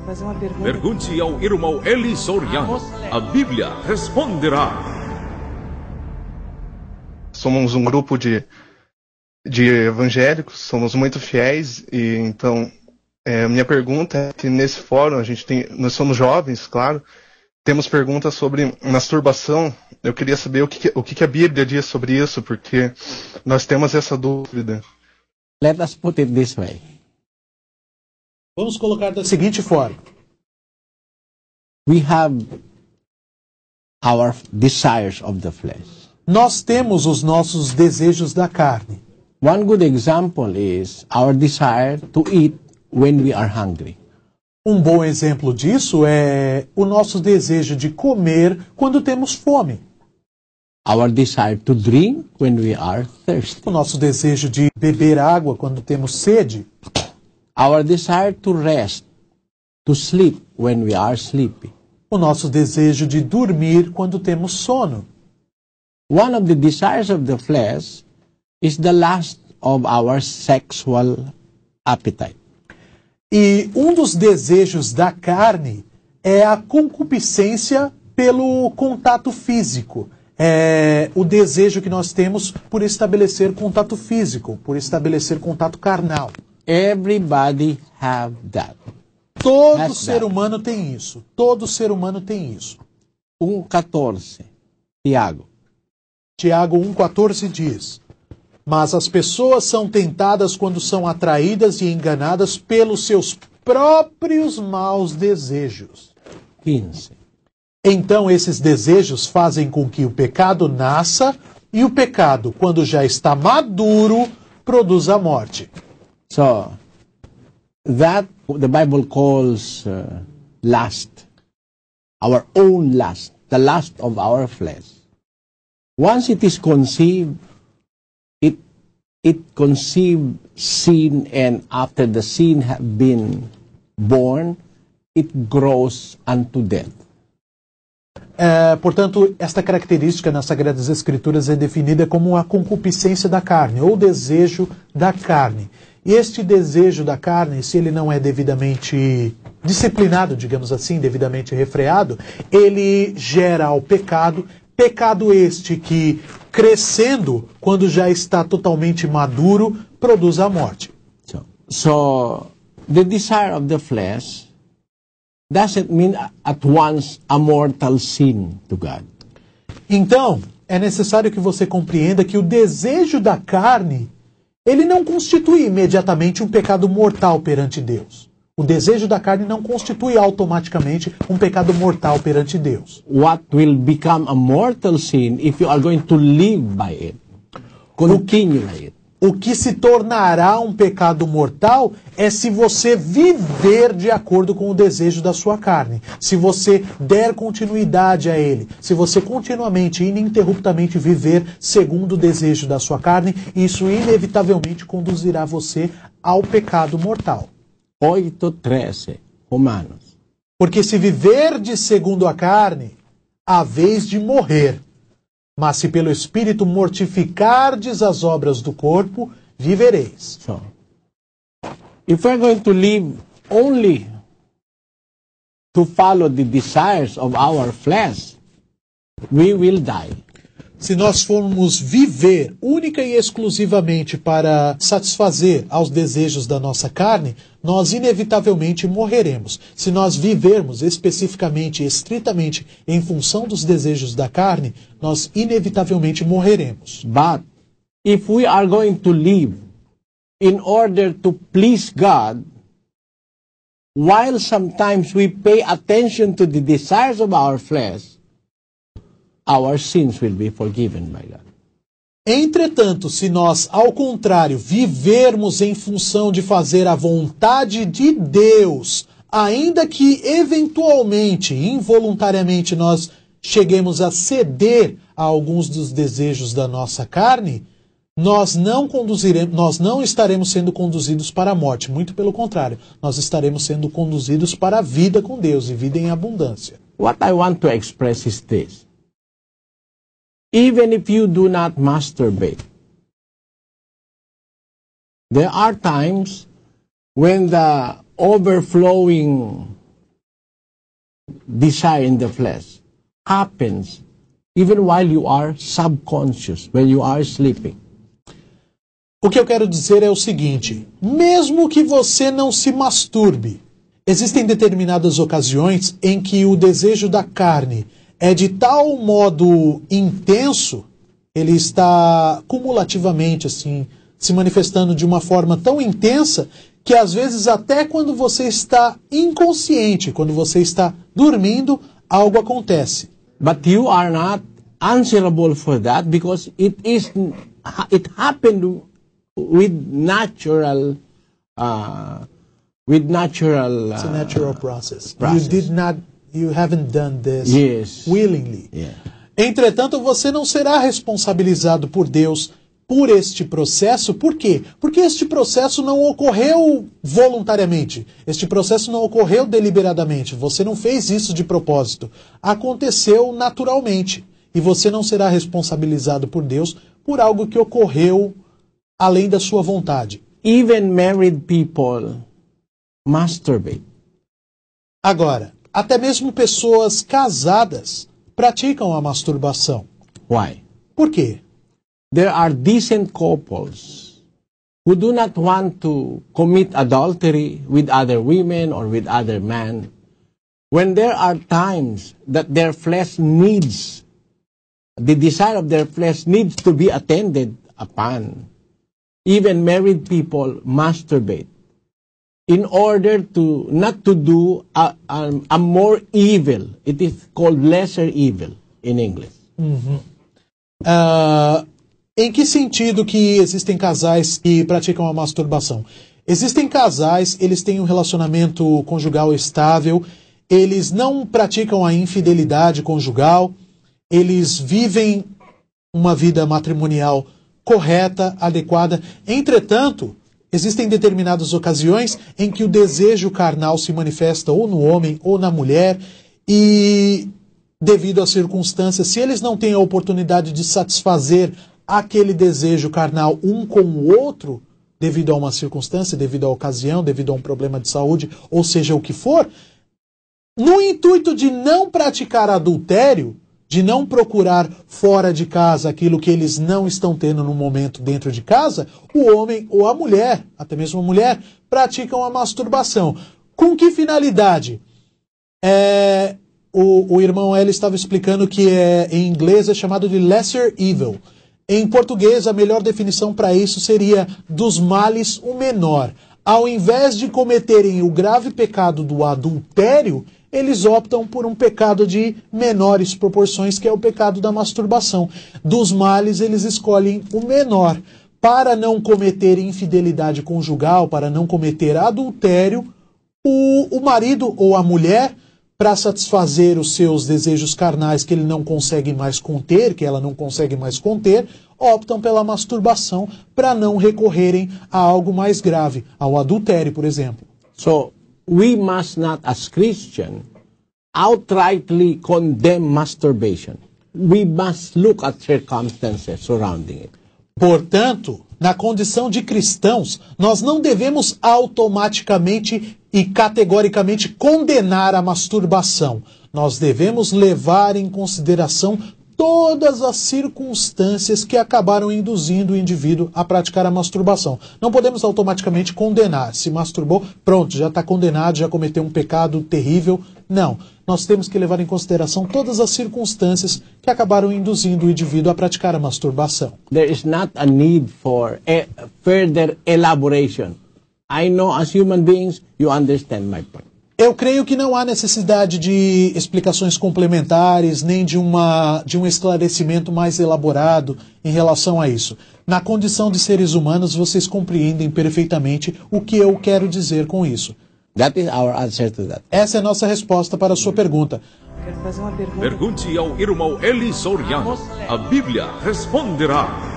fazer uma pergunta. Pergunte ao irmão Eli Soriano. A Bíblia responderá. Somos um grupo de evangélicos, somos muito fiéis, e então minha pergunta é que nesse fórum nós somos jovens, claro, temos perguntas sobre masturbação. Eu queria saber o que a Bíblia diz sobre isso, porque nós temos essa dúvida. Let us put it this way. Vamos colocar da seguinte forma. We have our desires of the flesh. Nós temos os nossos desejos da carne. One good example is our desire to eat when we are hungry. Um bom exemplo disso é o nosso desejo de comer quando temos fome. Our desire to drink when we are thirsty. O nosso desejo de beber água quando temos sede. Our desire to rest, to sleep when we are sleepy. O nosso desejo de dormir quando temos sono. One of the desires of the flesh is the lust of our sexual appetite. E um dos desejos da carne é a concupiscência pelo contato físico. É o desejo que nós temos por estabelecer contato físico, por estabelecer contato carnal. Everybody have that. Todo ser humano tem isso. Todo ser humano tem isso. 1:14, Tiago. Tiago 1,14 diz: mas as pessoas são tentadas quando são atraídas e enganadas pelos seus próprios maus desejos. 15. Então esses desejos fazem com que o pecado nasça, e o pecado, quando já está maduro, produz a morte. So, that the Bible calls lust, our own lust, the lust of our flesh. Once it is conceived, it conceived sin, and after the sin have been born, it grows unto death. Portanto, esta característica nas Sagradas Escrituras é definida como a concupiscência da carne, ou desejo da carne. E este desejo da carne, se ele não é devidamente disciplinado, digamos assim, devidamente refreado, ele gera o pecado. Pecado este que, crescendo, quando já está totalmente maduro, produz a morte. So the desire of the flesh doesn't mean at once a mortal sin to God. Então, é necessário que você compreenda que o desejo da carne, ele não constitui imediatamente um pecado mortal perante Deus. O desejo da carne não constitui automaticamente um pecado mortal perante Deus. What will become a mortal sin if you are going to live by it? Continue by it. O que se tornará um pecado mortal é se você viver de acordo com o desejo da sua carne. Se você der continuidade a ele. Se você continuamente, ininterruptamente viver segundo o desejo da sua carne, isso inevitavelmente conduzirá você ao pecado mortal. 8:13, Romanos. Porque se viverdes segundo a carne, há vez de morrer. Mas se pelo Espírito mortificardes as obras do corpo, vivereis. So, if we're going to live only to follow the desires of our flesh, we will die. Se nós formos viver única e exclusivamente para satisfazer aos desejos da nossa carne, nós inevitavelmente morreremos. Se nós vivermos especificamente e estritamente em função dos desejos da carne, nós inevitavelmente morreremos. But if we are going to live in order to please God, while sometimes we pay attention to the desires of our flesh, our sins will be forgiven by God. Entretanto, se nós, ao contrário, vivermos em função de fazer a vontade de Deus, ainda que eventualmente, involuntariamente, nós cheguemos a ceder a alguns dos desejos da nossa carne, nós não estaremos sendo conduzidos para a morte. Muito pelo contrário, nós estaremos sendo conduzidos para a vida com Deus e vida em abundância. What I want to express is this. Even if you do not masturbate, there are times when the overflowing desire in the flesh happens even while you are subconscious, when you are sleeping. O que eu quero dizer é o seguinte: mesmo que você não se masturbe, existem determinadas ocasiões em que o desejo da carne é de tal modo intenso, ele está cumulativamente assim, se manifestando de uma forma tão intensa, que às vezes até quando você está inconsciente, quando você está dormindo, algo acontece. But you are not answerable for that because it happened with natural It's a natural process. You haven't done this Yes. willingly. Yeah. Entretanto, você não será responsabilizado por Deus por este processo. Por quê? Porque este processo não ocorreu voluntariamente. Este processo não ocorreu deliberadamente. Você não fez isso de propósito. Aconteceu naturalmente. E você não será responsabilizado por Deus por algo que ocorreu além da sua vontade. Even married people masturbate. Agora, até mesmo pessoas casadas praticam a masturbação. Why? Por quê? There are decent couples who do not want to commit adultery with other women or with other men. When there are times that their flesh needs, the desire of their flesh needs to be attended upon, even married people masturbate in order to not to do a more evil. It is called lesser evil in English. Em que sentido que existem casais que praticam a masturbação? Existem casais, eles têm um relacionamento conjugal estável, eles não praticam a infidelidade conjugal, eles vivem uma vida matrimonial correta, adequada. Entretanto, existem determinadas ocasiões em que o desejo carnal se manifesta ou no homem ou na mulher e, devido às circunstâncias, se eles não têm a oportunidade de satisfazer aquele desejo carnal um com o outro, devido a uma circunstância, devido à ocasião, devido a um problema de saúde, ou seja o que for, no intuito de não praticar adultério, de não procurar fora de casa aquilo que eles não estão tendo no momento dentro de casa, o homem ou a mulher, até mesmo a mulher, praticam a masturbação. Com que finalidade? O irmão L estava explicando que em inglês é chamado de lesser evil. Em português, a melhor definição para isso seria dos males o menor. Ao invés de cometerem o grave pecado do adultério, eles optam por um pecado de menores proporções, que é o pecado da masturbação. Dos males, eles escolhem o menor. Para não cometer infidelidade conjugal, para não cometer adultério, o marido ou a mulher, para satisfazer os seus desejos carnais que ele não consegue mais conter, que ela não consegue mais conter, optam pela masturbação para não recorrerem a algo mais grave, ao adultério, por exemplo. So, we must not, as Christians, outrightly condemn masturbation. We must look at circumstances surrounding it. Portanto, na condição de cristãos, nós não devemos automaticamente e categoricamente condenar a masturbação. Nós devemos levar em consideração todas as circunstâncias que acabaram induzindo o indivíduo a praticar a masturbação. Não podemos automaticamente condenar. Se masturbou, pronto, já está condenado, já cometeu um pecado terrível. Não. Nós temos que levar em consideração todas as circunstâncias que acabaram induzindo o indivíduo a praticar a masturbação. There is not a need for further elaboration. I know as human beings, you understand my point. Eu creio que não há necessidade de explicações complementares, nem de um esclarecimento mais elaborado em relação a isso. Na condição de seres humanos, vocês compreendem perfeitamente o que eu quero dizer com isso. That is our answer to that. Essa é a nossa resposta para a sua pergunta. Pergunte ao irmão Eli Soriano. A Bíblia responderá.